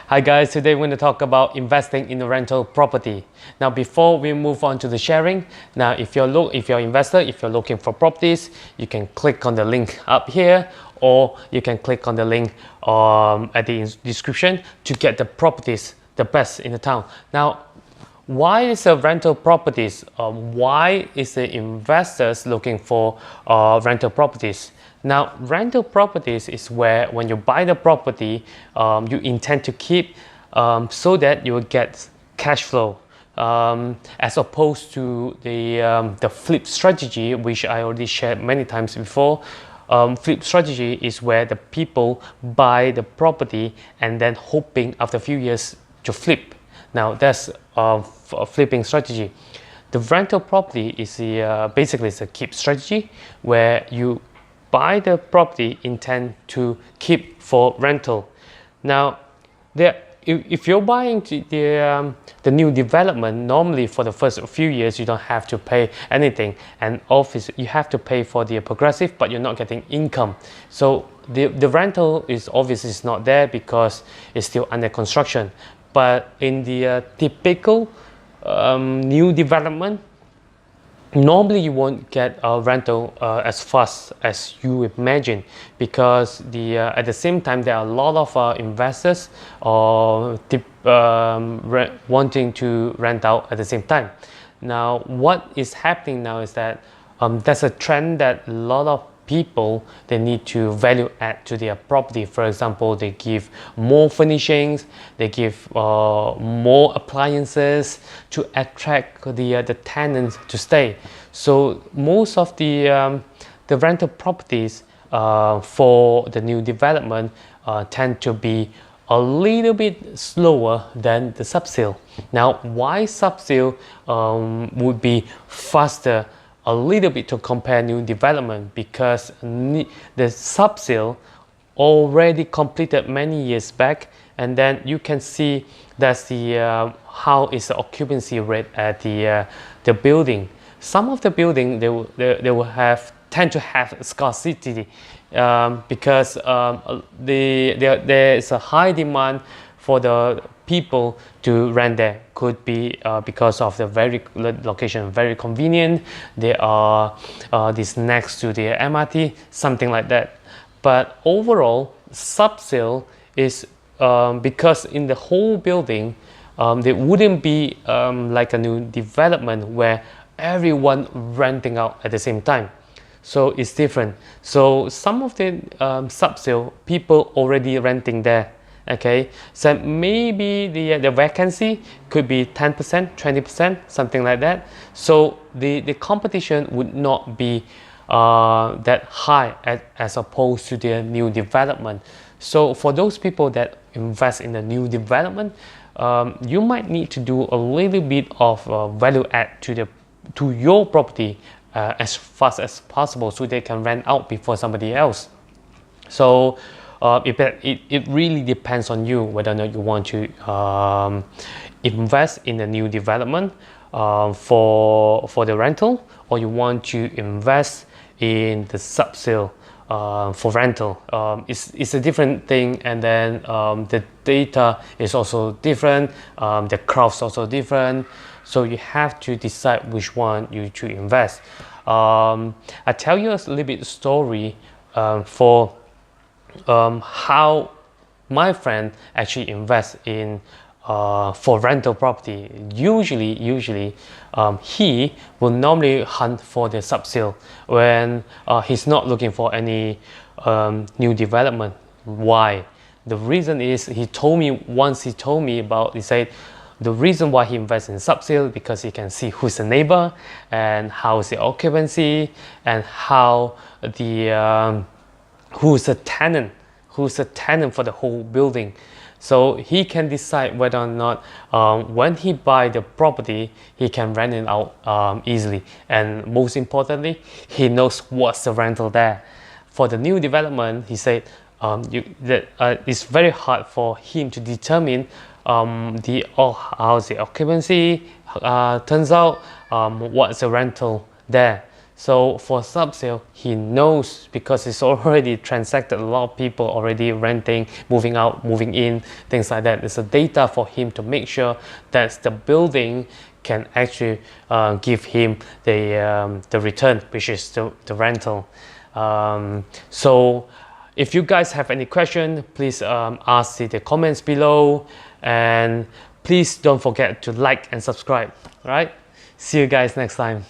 Hi guys, today we're going to talk about investing in a rental property. Now before we move on to the sharing, now if you're an investor, if you're looking for properties, you can click on the link up here, or you can click on the link at the description to get the properties, the best in the town. Now why is a rental properties? Why is the investors looking for rental properties? Now, rental properties is where when you buy the property, you intend to keep so that you will get cash flow, as opposed to the flip strategy, which I already shared many times before. Flip strategy is where the people buy the property and then hoping after a few years to flip. Now that's a flipping strategy. The rental property is basically it's a keep strategy where you buy the property intend to keep for rental. Now, if you're buying the new development, normally for the first few years you don't have to pay anything, and obviously you have to pay for the progressive, but you're not getting income. So the rental is obviously not there because it's still under construction. But in the typical new development, normally you won't get a rental as fast as you imagine, because at the same time there are a lot of investors wanting to rent out at the same time. Now what is happening now is that there's a trend that a lot of people, they need to value add to their property. For example, they give more furnishings, they give more appliances to attract the tenants to stay. So most of the rental properties for the new development tend to be a little bit slower than the subsale. Now why subsale would be faster a little bit to compare new development? Because the subsale already completed many years back, and then you can see that's the how is the occupancy rate at the building. Some of the building they will tend to have scarcity because there is a high demand for the people to rent there. Could be because of the location very convenient. They are this next to the MRT, something like that. But overall, subsale is because in the whole building, there wouldn't be like a new development where everyone renting out at the same time. So it's different. So some of the subsale people already renting there. Okay, so maybe the vacancy could be 10%, 20%, something like that. So the competition would not be that high as opposed to the new development. So for those people that invest in the new development, you might need to do a little bit of value add to your property as fast as possible, so they can rent out before somebody else. So it really depends on you whether or not you want to invest in the new development for the rental, or you want to invest in the subsale for rental. It's a different thing, and then the data is also different, the crowd's also different, so you have to decide which one you to invest. I tell you a little bit story for how my friend actually invests in for rental property. Usually he will normally hunt for the subsale when he's not looking for any new development. Why? The reason is he told me about, he said the reason why he invests in subsale because he can see who's the neighbor and how's the occupancy and how the who's the tenant for the whole building. So he can decide whether or not when he buy the property, he can rent it out easily. And most importantly, he knows what's the rental there. For the new development, he said it's very hard for him to determine how's the occupancy turns out, what's the rental there. So for sub-sale, he knows because it's already transacted, a lot of people already renting, moving out, moving in, things like that. It's a data for him to make sure that the building can actually give him the return, which is the rental. So if you guys have any question, please ask in the comments below, and please don't forget to like and subscribe. All right, see you guys next time.